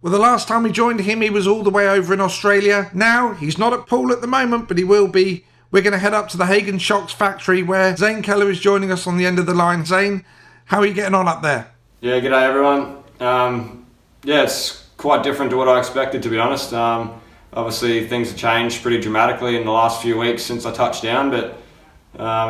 Well, the last time we joined him, he was all the way over in Australia. Now, he's not at Poole at the moment, but he will be. We're going to head up to the Hagen Shocks factory where Zane Keleher is joining us on the end of the line. Zane, how are you getting on up there? Yeah, g'day everyone. It's quite different to what I expected, to be honest. Obviously, things have changed pretty dramatically in the last few weeks since I touched down, but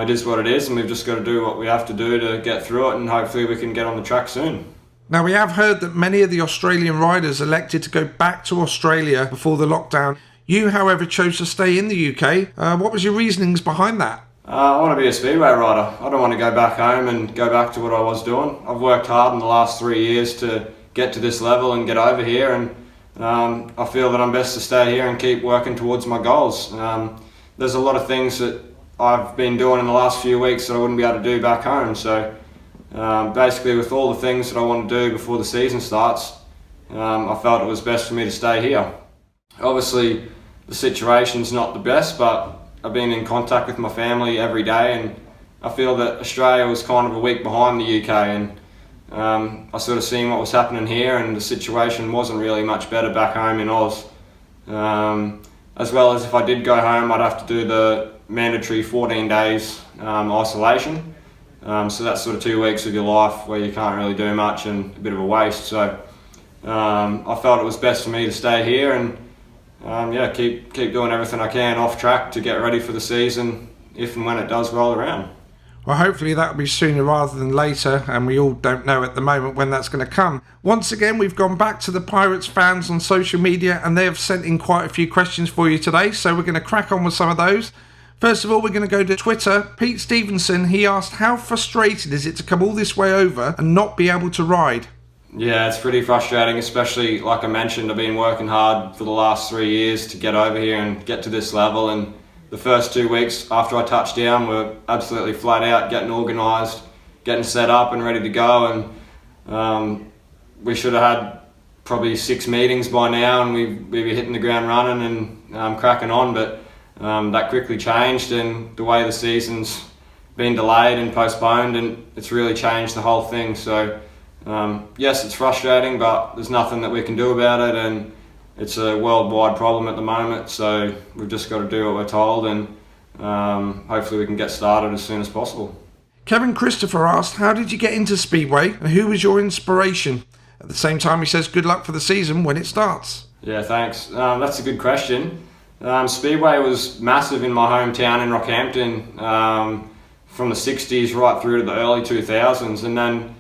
it is what it is, and we've just got to do what we have to do to get through it, and hopefully we can get on the track soon. Now, we have heard that many of the Australian riders elected to go back to Australia before the lockdown. You, however, chose to stay in the UK. What was your reasonings behind that? I want to be a Speedway rider. I don't want to go back home and go back to what I was doing. I've worked hard in the last 3 years to get to this level and get over here, and I feel that I'm best to stay here and keep working towards my goals. There's a lot of things that I've been doing in the last few weeks that I wouldn't be able to do back home, so basically with all the things that I want to do before the season starts, I felt it was best for me to stay here. Obviously the situation's not the best, but I've been in contact with my family every day, and I feel that Australia was kind of a week behind the UK, and I sort of seen what was happening here, and the situation wasn't really much better back home in Oz. As well as if I did go home, I'd have to do the mandatory 14 days isolation. So that's sort of 2 weeks of your life where you can't really do much and a bit of a waste. So I felt it was best for me to stay here and keep doing everything I can off track to get ready for the season if and when it does roll around. Well, hopefully that'll be sooner rather than later, and we all don't know at the moment when that's going to come. Once again, we've gone back to the Pirates fans on social media, and they have sent in quite a few questions for you today, so we're going to crack on with some of those. First of all, we're going to go to Twitter. Pete Stevenson, he asked, how frustrated is it to come all this way over and not be able to ride? Yeah, it's pretty frustrating, especially like I mentioned, I've been working hard for the last 3 years to get over here and get to this level, and the first 2 weeks after I touched down were absolutely flat out, getting organised, getting set up and ready to go, and we should have had probably 6 meetings by now, and we'd be hitting the ground running and cracking on, but that quickly changed, and the way the season's been delayed and postponed, and it's really changed the whole thing. So yes, it's frustrating, but there's nothing that we can do about it, and it's a worldwide problem at the moment, so we've just got to do what we're told, and hopefully we can get started as soon as possible. Kevin Christopher asked, how did you get into Speedway and who was your inspiration? At the same time, he says good luck for the season when it starts. Yeah, thanks. That's a good question. Speedway was massive in my hometown in Rockhampton from the 60s right through to the early 2000s, and then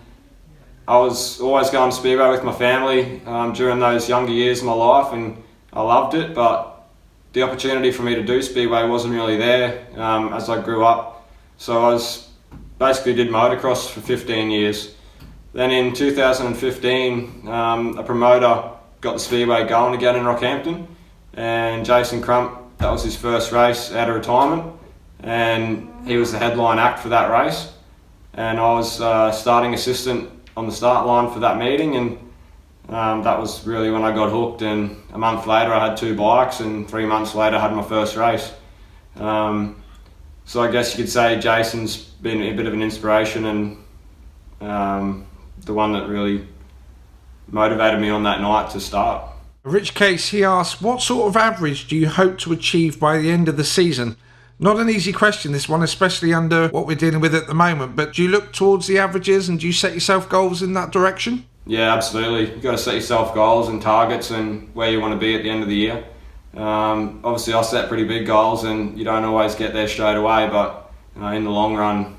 I was always going to Speedway with my family during those younger years of my life, and I loved it, but the opportunity for me to do Speedway wasn't really there as I grew up. So I basically did motocross for 15 years. Then in 2015, a promoter got the Speedway going again in Rockhampton, and Jason Crump, that was his first race out of retirement, and he was the headline act for that race, and I was starting assistant on the start line for that meeting, and that was really when I got hooked, and a month later I had 2 bikes, and 3 months later I had my first race. So I guess you could say Jason's been a bit of an inspiration, and the one that really motivated me on that night to start. Rich Case, he asked, what sort of average do you hope to achieve by the end of the season? Not an easy question, this one, especially under what we're dealing with at the moment, but do you look towards the averages and do you set yourself goals in that direction? Yeah, absolutely. You've got to set yourself goals and targets and where you want to be at the end of the year. Obviously I set pretty big goals, and you don't always get there straight away, but in the long run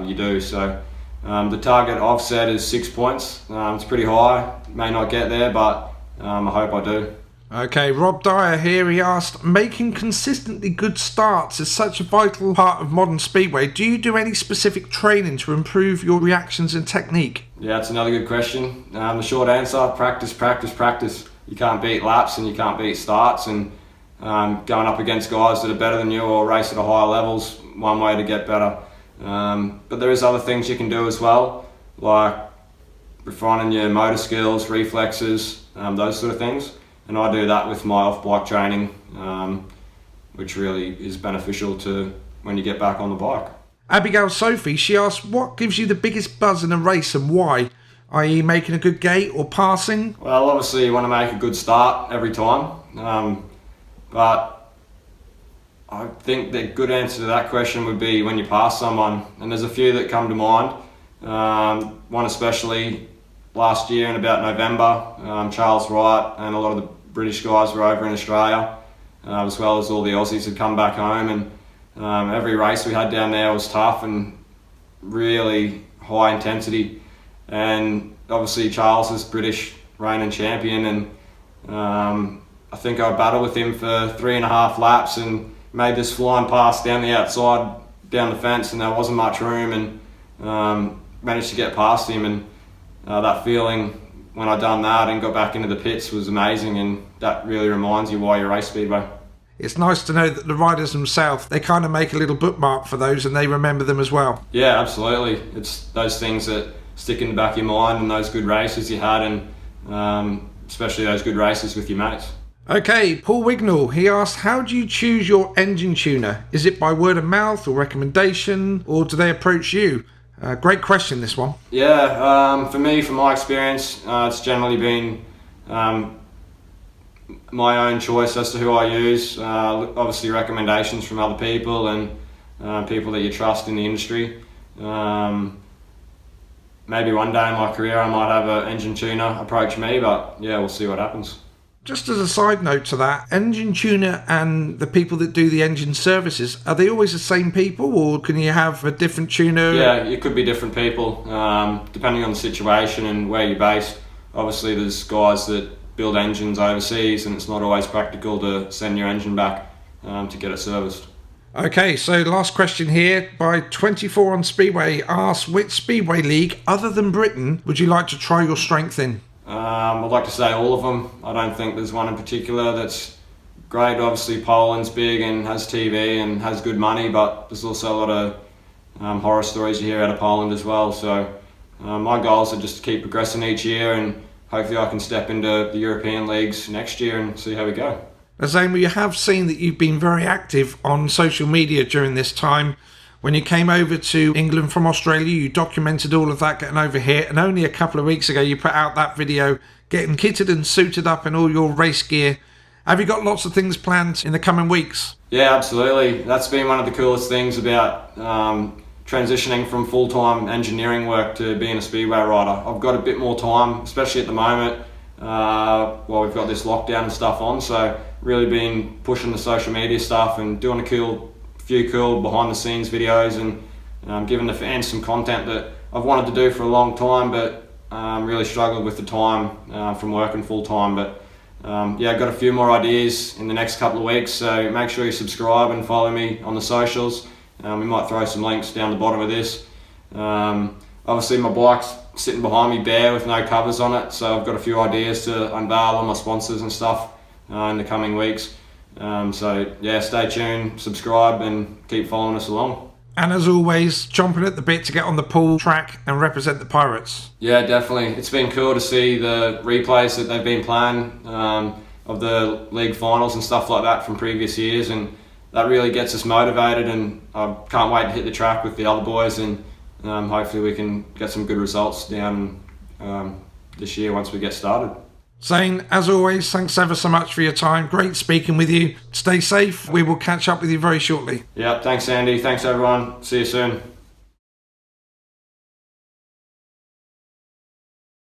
you do. So the target I've set is 6 points. It's pretty high, may not get there, but I hope I do. Okay, Rob Dyer here, he asked, making consistently good starts is such a vital part of modern Speedway. Do you do any specific training to improve your reactions and technique? Yeah, that's another good question. The short answer, practice, practice, practice. You can't beat laps and you can't beat starts, and going up against guys that are better than you or race at a higher level is one way to get better. But there is other things you can do as well, like refining your motor skills, reflexes, those sort of things. And I do that with my off-bike training, which really is beneficial to when you get back on the bike. Abigail Sophie, she asked, what gives you the biggest buzz in a race and why? i.e. making a good gate or passing? Well, obviously you want to make a good start every time, but I think the good answer to that question would be when you pass someone, and there's a few that come to mind. One especially last year in about November, Charles Wright and a lot of the British guys were over in Australia, as well as all the Aussies had come back home, and every race we had down there was tough and really high intensity. And obviously Charles is British reigning champion, and I think I battled with him for 3.5 laps and made this flying pass down the outside, down the fence, and there wasn't much room, and managed to get past him. And that feeling when I done that and got back into the pits was amazing, and that really reminds you why you race Speedway. It's nice to know that the riders themselves, they kind of make a little bookmark for those and they remember them as well. Yeah, absolutely. It's those things that stick in the back of your mind, and those good races you had, and especially those good races with your mates. Okay, Paul Wignall, he asked, how do you choose your engine tuner? Is it by word of mouth or recommendation, or do they approach you? Great question, this one. Yeah, for me, from my experience, it's generally been my own choice as to who I use. Obviously recommendations from other people and people that you trust in the industry. Maybe one day in my career I might have an engine tuner approach me, but yeah, we'll see what happens. Just as a side note to that, engine tuner and the people that do the engine services, are they always the same people, or can you have a different tuner? Yeah, it could be different people, depending on the situation and where you're based. Obviously there's guys that build engines overseas, and it's not always practical to send your engine back to get it serviced. Okay, so last question here by 24 on Speedway asks, which Speedway League other than Britain would you like to try your strength in? I'd like to say all of them. I don't think there's one in particular that's great. Obviously Poland's big and has TV and has good money, but there's also a lot of horror stories you hear out of Poland as well. So my goals are just to keep progressing each year, and hopefully I can step into the European leagues next year and see how we go. Zane, we have seen that you've been very active on social media during this time. When you came over to England from Australia, you documented all of that getting over here, and only a couple of weeks ago you put out that video getting kitted and suited up in all your race gear. Have you got lots of things planned in the coming weeks? Yeah, absolutely. That's been one of the coolest things about transitioning from full-time engineering work to being a speedway rider. I've got a bit more time, especially at the moment, while we've got this lockdown and stuff on, so really been pushing the social media stuff and doing a few cool behind the scenes videos, and giving the fans some content that I've wanted to do for a long time, but really struggled with the time from working full time. But yeah, I've got a few more ideas in the next couple of weeks, so make sure you subscribe and follow me on the socials. We might throw some links down the bottom of this. Obviously my bike's sitting behind me bare with no covers on it, so I've got a few ideas to unveil on my sponsors and stuff in the coming weeks. So yeah, stay tuned, subscribe, and keep following us along. And as always, chomping at the bit to get on the Poole track and represent the Pirates. Yeah, definitely. It's been cool to see the replays that they've been playing of the league finals and stuff like that from previous years, and that really gets us motivated, and I can't wait to hit the track with the other boys, and hopefully we can get some good results down this year once we get started. Zane, as always, thanks ever so much for your time. Great speaking with you. Stay safe. We will catch up with you very shortly. Yeah, thanks Andy. Thanks everyone. See you soon.